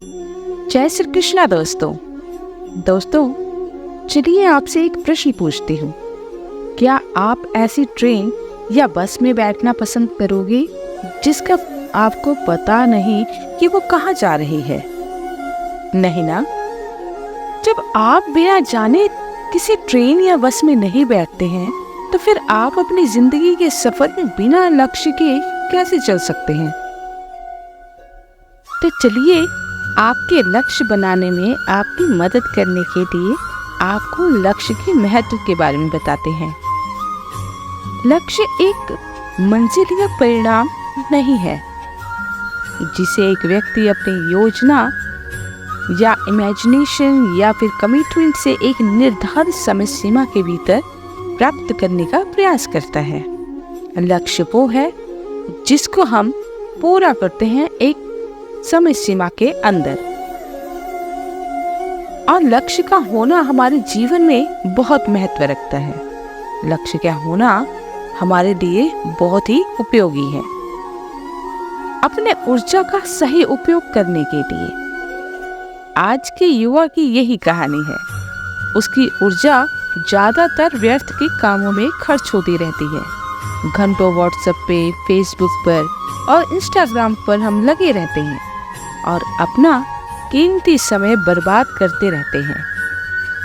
जय श्री कृष्णा दोस्तों। चलिए आपसे एक प्रश्न पूछती हूँ। क्या आप ऐसी ट्रेन या बस में बैठना पसंद करोगे जिसका आपको पता नहीं कि वो कहाँ जा रही है? नहीं ना? जब आप बिना जाने किसी ट्रेन या बस में नहीं बैठते हैं तो फिर आप अपनी जिंदगी के सफर में बिना लक्ष्य के कैसे चल सकते हैं? तो चलिए आपके लक्ष्य बनाने में आपकी मदद करने के लिए आपको लक्ष्य के महत्व के बारे में बताते हैं। लक्ष्य एक मंजिल या परिणाम नहीं है जिसे एक व्यक्ति अपनी योजना या इमेजिनेशन या फिर कमिटमेंट से एक निर्धारित समय सीमा के भीतर प्राप्त करने का प्रयास करता है। लक्ष्य वो है जिसको हम पूरा करते हैं एक समय सीमा के अंदर, और लक्ष्य का होना हमारे जीवन में बहुत महत्व रखता है। लक्ष्य का होना हमारे लिए बहुत ही उपयोगी है। अपने ऊर्जा का सही उपयोग करने के लिए आज के युवा की यही कहानी है। उसकी ऊर्जा ज्यादातर व्यर्थ के कामों में खर्च होती रहती है। घंटों व्हाट्सएप पे, फेसबुक पर और इंस्टाग्राम पर हम लगे रहते हैं और अपना कीमती समय बर्बाद करते रहते हैं।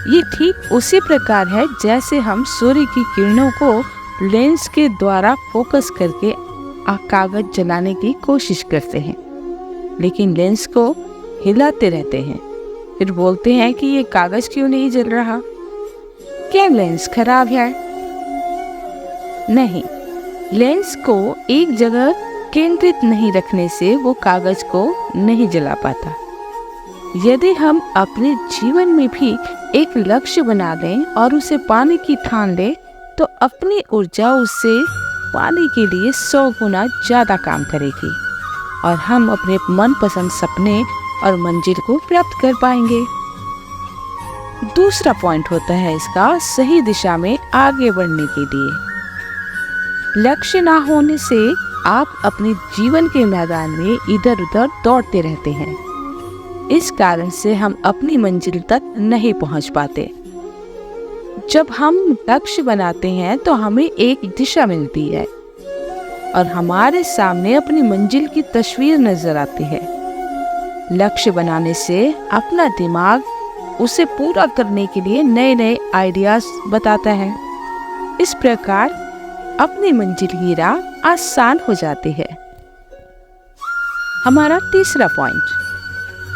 ये ठीक उसी प्रकार है जैसे हम सूर्य की किरणों को लेंस के द्वारा फोकस करके कागज जलाने की कोशिश करते हैं, लेकिन लेंस को हिलाते रहते हैं। फिर बोलते हैं कि ये कागज क्यों नहीं जल रहा? क्या लेंस खराब है? नहीं, लेंस को एक जगह केंद्रित नहीं रखने से वो कागज को नहीं जला पाता। यदि हम अपने जीवन में भी एक लक्ष्य बना लें और उसे पाने की ठान लें तो अपनी ऊर्जा उससे पाने के लिए 100 गुना ज्यादा काम करेगी और हम अपने मनपसंद सपने और मंजिल को प्राप्त कर पाएंगे। दूसरा पॉइंट होता है इसका सही दिशा में आगे बढ़ने के लिए। लक्ष्य ना होने से आप अपने जीवन के मैदान में इधर उधर दौड़ते रहते हैं। इस कारण से हम अपनी मंजिल तक नहीं पहुंच पाते। जब हम लक्ष्य बनाते हैं तो हमें एक दिशा मिलती है और हमारे सामने अपनी मंजिल की तस्वीर नजर आती है। लक्ष्य बनाने से अपना दिमाग उसे पूरा करने के लिए नए नए आइडियाज बताता है। इस प्रकार अपनी मंजिल की राह आसान हो जाती है। हमारा तीसरा पॉइंट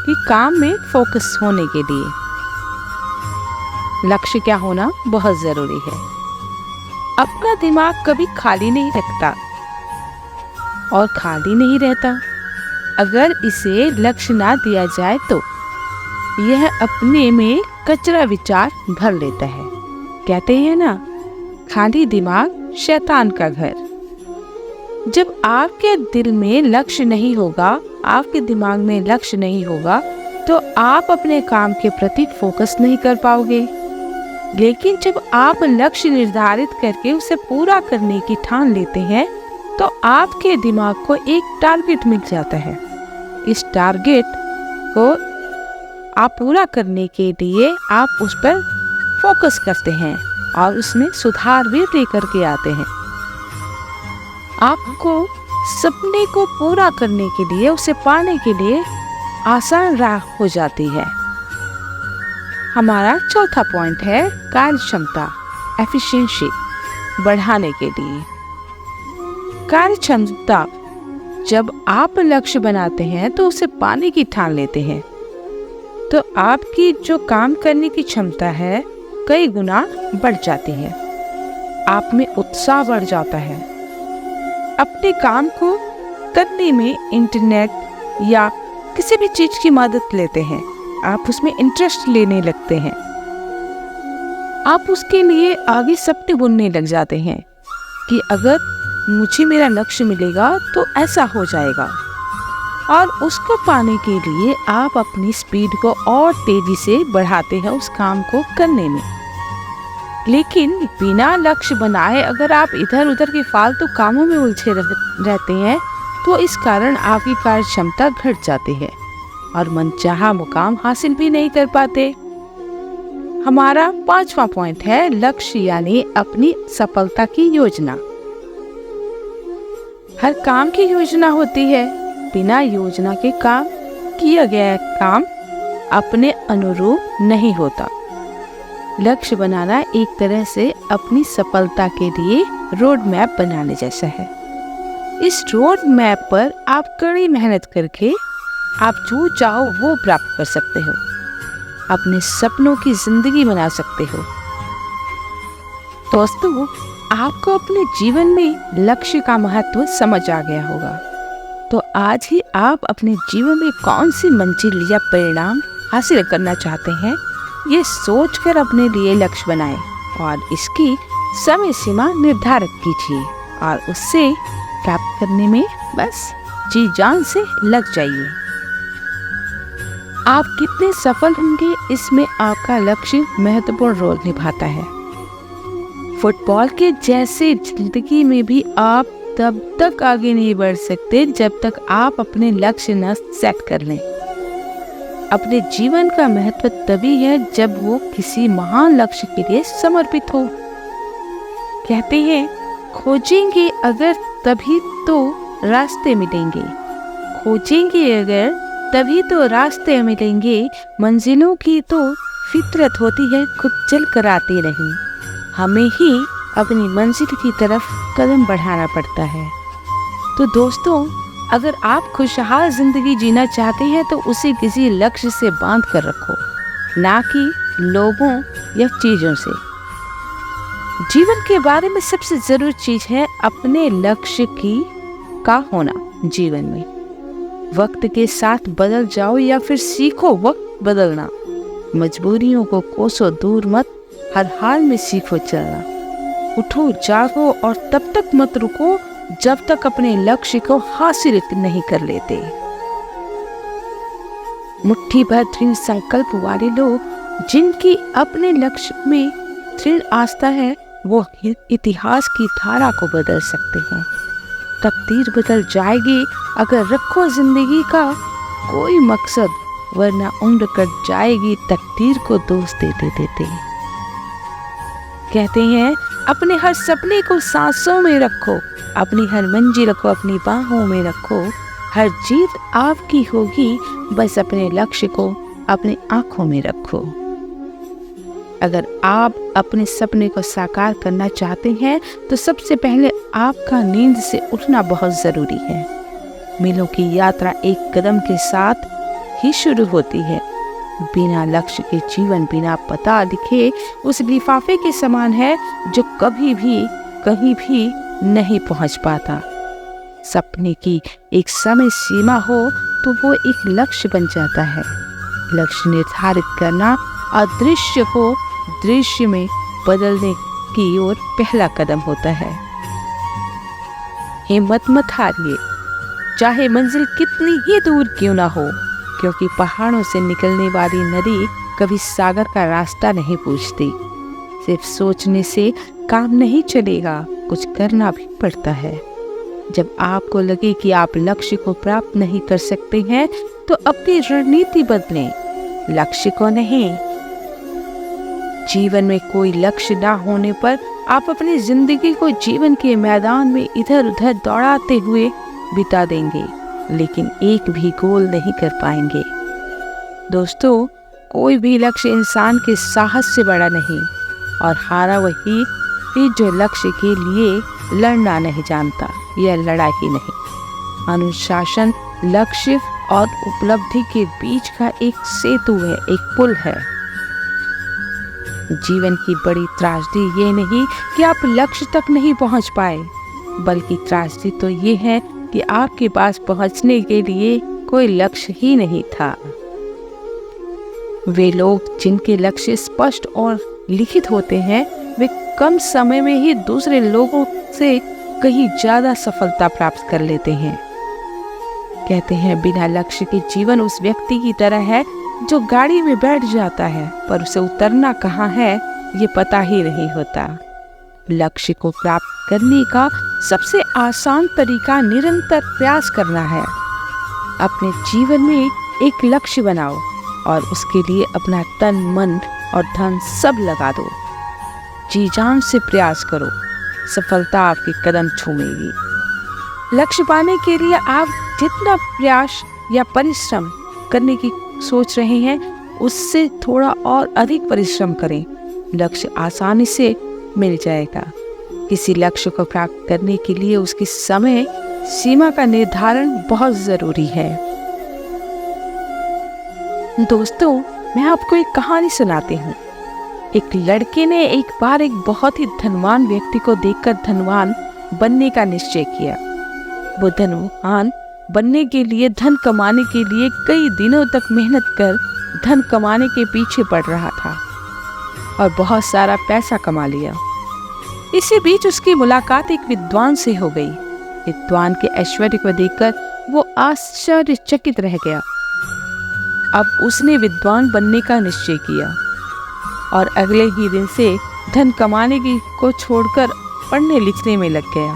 कि काम में फोकस होने के लिए लक्ष्य क्या होना बहुत जरूरी है। अपना दिमाग कभी खाली नहीं रखता और खाली नहीं रहता। अगर इसे लक्ष्य ना दिया जाए तो यह अपने में कचरा विचार भर लेता है। कहते हैं ना, खाली दिमाग शैतान का घर। जब आपके दिल में लक्ष्य नहीं होगा, आपके दिमाग में लक्ष्य नहीं होगा तो आप अपने काम के प्रति फोकस नहीं कर पाओगे। लेकिन जब आप लक्ष्य निर्धारित करके उसे पूरा करने की ठान लेते हैं तो आपके दिमाग को एक टारगेट मिल जाता है। इस टारगेट को आप पूरा करने के लिए आप उस पर फोकस करते हैं और उसमें सुधार भी लेकर के आते हैं। आपको सपने को पूरा करने के लिए, उसे पाने के लिए आसान राह हो जाती है। हमारा चौथा पॉइंट है कार्य क्षमता, एफिशिएंसी बढ़ाने के लिए। कार्य क्षमता, जब आप लक्ष्य बनाते हैं तो उसे पाने की ठान लेते हैं तो आपकी जो काम करने की क्षमता है कई गुना बढ़ जाती है। आप में उत्साह बढ़ जाता है। अपने काम को करने में इंटरनेट या किसी भी चीज की मदद लेते हैं। आप उसमें इंटरेस्ट लेने लगते हैं। आप उसके लिए आगे सपने बुनने लग जाते हैं कि अगर मुझे मेरा लक्ष्य मिलेगा तो ऐसा हो जाएगा, और उसको पाने के लिए आप अपनी स्पीड को और तेजी से बढ़ाते हैं उस काम को करने में। लेकिन बिना लक्ष्य बनाए अगर आप इधर उधर के फालतू कामों में उलझे रहते हैं तो इस कारण आपकी कार्य क्षमता घट जाती है। और मनचाहा मुकाम हासिल भी नहीं कर पाते। हमारा 5वां पॉइंट है लक्ष्य यानी अपनी सफलता की योजना। हर काम की योजना होती है। बिना योजना के काम किया गया काम अपने अनुरूप नहीं होता। लक्ष्य बनाना एक तरह से अपनी सफलता के लिए रोड मैप बनाने जैसा है। इस रोड मैप पर आप कड़ी मेहनत करके आप जो चाहो वो प्राप्त कर सकते हो, अपने सपनों की जिंदगी बना सकते हो। दोस्तों, आपको अपने जीवन में लक्ष्य का महत्व समझ आ गया होगा। तो आज ही आप अपने जीवन में कौन सी मंजिल या परिणाम हासिल करना चाहते हैं, ये सोचकर अपने लिए लक्ष्य बनाएं और इसकी समय सीमा निर्धारित कीजिए और उससे प्राप्त करने में बस जी जान से लग जाइए। आप कितने सफल होंगे इसमें आपका लक्ष्य महत्वपूर्ण रोल निभाता है। फुटबॉल के जैसे जिंदगी में भी आप तब तक आगे नहीं बढ़ सकते जब तक आप अपने लक्ष्य न सेट कर लें। अपने जीवन का महत्व तभी है जब वो किसी महान लक्ष्य के लिए समर्पित हो। कहते हैं, खोजेंगे अगर तभी तो रास्ते मिलेंगे, खोजेंगे अगर तभी तो रास्ते मिलेंगे। मंजिलों की तो फितरत होती है, खुद चल कर आती नहीं। हमें ही अपनी मंजिल की तरफ कदम बढ़ाना पड़ता है। तो दोस्तों, अगर आप खुशहाल जिंदगी जीना चाहते हैं तो उसे किसी लक्ष्य से बांध कर रखो, ना कि लोगों या चीजों से। जीवन के बारे में सबसे जरूरी चीज है अपने लक्ष्य का होना। जीवन में वक्त के साथ बदल जाओ या फिर सीखो वक्त बदलना। मजबूरियों को कोसों दूर मत, हर हाल में सीखो चलना। उठो जागो और तब तक मत रुको जब तक अपने लक्ष्य को हासिल नहीं कर लेते। मुट्ठी भर दृढ़ संकल्प वाले लोग जिनकी अपने लक्ष्य में दृढ़ आस्था है, वो इतिहास की धारा को बदल सकते हैं। तकदीर बदल जाएगी अगर रखो जिंदगी का कोई मकसद, वरना उम्र कट जाएगी तकदीर को दोष देते देते। कहते हैं, अपने हर सपने को सांसों में रखो, अपनी हर मंजिल को अपनी बाहों में रखो। हर जीत आपकी होगी, बस अपने लक्ष्य को अपनी आंखों में रखो। अगर आप अपने सपने को साकार करना चाहते हैं तो सबसे पहले आपका नींद से उठना बहुत जरूरी है। मीलों की यात्रा एक कदम के साथ ही शुरू होती है। बिना लक्ष्य के जीवन बिना पता लिखे उस लिफाफे के समान है जो कभी भी कहीं भी नहीं पहुंच पाता। सपने की एक समय सीमा हो तो वो एक लक्ष्य बन जाता है। लक्ष्य निर्धारित करना अदृश्य को दृश्य में बदलने की ओर पहला कदम होता है। हिम्मत मत हारिए, चाहे मंजिल कितनी ही दूर क्यों ना हो, क्योंकि पहाड़ों से निकलने वाली नदी कभी सागर का रास्ता नहीं पूछती। सिर्फ सोचने से काम नहीं चलेगा, कुछ करना भी पड़ता है। जब आपको लगे कि आप लक्ष्य को प्राप्त नहीं कर सकते हैं तो अपनी रणनीति बदलें, लक्ष्य को नहीं। जीवन में कोई लक्ष्य ना होने पर आप अपनी जिंदगी को जीवन के मैदान में इधर उधर दौड़ाते हुए बिता देंगे, लेकिन एक भी गोल नहीं कर पाएंगे। दोस्तों, कोई भी लक्ष्य इंसान के साहस से बड़ा नहीं, और हारा वही जो लक्ष्य के लिए लड़ना नहीं जानता, यह लड़ाई ही नहीं। अनुशासन लक्ष्य और उपलब्धि के बीच का एक सेतु है, एक पुल है। जीवन की बड़ी त्रासदी ये नहीं कि आप लक्ष्य तक नहीं पहुंच पाए, बल्कि त्रासदी तो ये है कि आपके पास पहुंचने के लिए कोई लक्ष्य ही नहीं था। वे लोग जिनके लक्ष्य स्पष्ट और लिखित होते हैं, वे कम समय में ही दूसरे लोगों से कहीं ज्यादा सफलता प्राप्त कर लेते हैं। कहते हैं, बिना लक्ष्य के जीवन उस व्यक्ति की तरह है जो गाड़ी में बैठ जाता है पर उसे उतरना कहाँ है ये पता ही नहीं होता। लक्ष्य को प्राप्त करने का सबसे आसान तरीका निरंतर प्रयास करना है। अपने जीवन में एक लक्ष्य बनाओ और उसके लिए अपना तन, मन और धन सब लगा दो। जी जान से प्रयास करो, सफलता आपके कदम चूमेगी। लक्ष्य पाने के लिए आप जितना प्रयास या परिश्रम करने की सोच रहे हैं, उससे थोड़ा और अधिक परिश्रम करें। लक्ष्य आसानी से मिल जाएगा। किसी लक्ष्य को प्राप्त करने के लिए उसकी समय सीमा का निर्धारण बहुत जरूरी है। दोस्तों, मैं आपको एक कहानी सुनाती हूँ। एक लड़के ने एक बार एक बहुत ही धनवान व्यक्ति को देखकर धनवान बनने का निश्चय किया। वो धनवान बनने के लिए, धन कमाने के लिए कई दिनों तक मेहनत कर धन कमाने के पीछे पड़ रहा था और बहुत सारा पैसा कमा लिया। इसी बीच उसकी मुलाकात एक विद्वान से हो गई। विद्वान के ऐश्वर्य को देखकर वो आश्चर्यचकित रह गया। अब उसने विद्वान बनने का निश्चय किया और अगले ही दिन से धन कमाने की को छोड़कर पढ़ने लिखने में लग गया।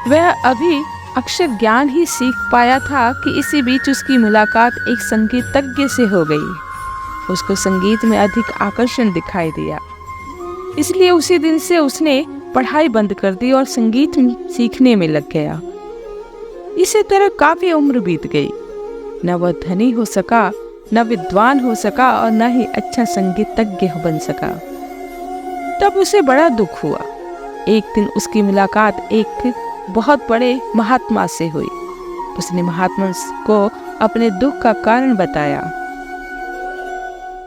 वह अभी अक्षर ज्ञान ही सीख पाया था कि इसी बीच उसकी मुलाकात एक संगीतज्ञ से हो गई। उसको संगीत में अधिक आकर्षण दिखाई दिया, इसलिए उसी दिन से उसने पढ़ाई बंद कर दी और संगीत सीखने में लग गया। इसी तरह काफी उम्र बीत गई। न वह धनी हो सका, न विद्वान हो सका और न ही अच्छा संगीतज्ञ बन सका। तब उसे बड़ा दुख हुआ। एक दिन उसकी मुलाकात एक बहुत बड़े महात्मा से हुई। उसने महात्मा को अपने दुख का कारण बताया।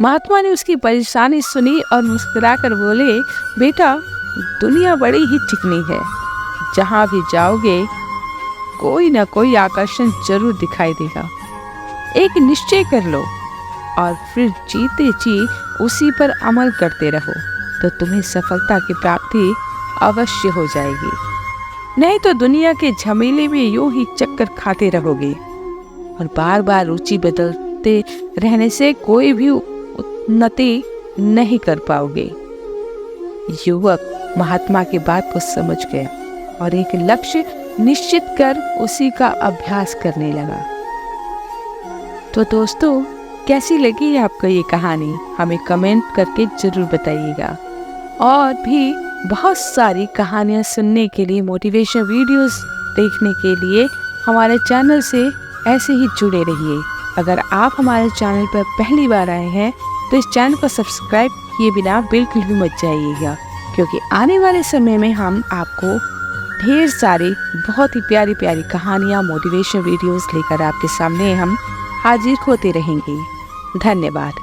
महात्मा ने उसकी परेशानी सुनी और मुस्कुराकर बोले, बेटा, दुनिया बड़ी ही चिकनी है। जहाँ भी जाओगे कोई ना कोई आकर्षण जरूर दिखाई देगा। एक निश्चय कर लो और फिर जीते जी उसी पर अमल करते रहो, तो तुम्हें सफलता की प्राप्ति अवश्य हो जाएगी। नहीं तो दुनिया के झमेले में यूं ही चक्कर खाते रहोगे और बार बार रुचि बदलते रहने से कोई भी उन्नति नहीं कर पाओगे। युवक महात्मा की बात को समझ गया और एक लक्ष्य निश्चित कर उसी का अभ्यास करने लगा। तो दोस्तों, कैसी लगी आपको ये कहानी? हमें कमेंट करके जरूर बताइएगा। और भी बहुत सारी कहानियाँ सुनने के लिए, मोटिवेशन वीडियोस देखने के लिए हमारे चैनल से ऐसे ही जुड़े रहिए। अगर आप हमारे चैनल पर पहली बार आए हैं तो इस चैनल को सब्सक्राइब किए बिना बिल्कुल भी मत जाइएगा, क्योंकि आने वाले समय में हम आपको ढेर सारी बहुत ही प्यारी प्यारी कहानियाँ, मोटिवेशन वीडियोस लेकर आपके सामने हम हाजिर होते रहेंगे। धन्यवाद।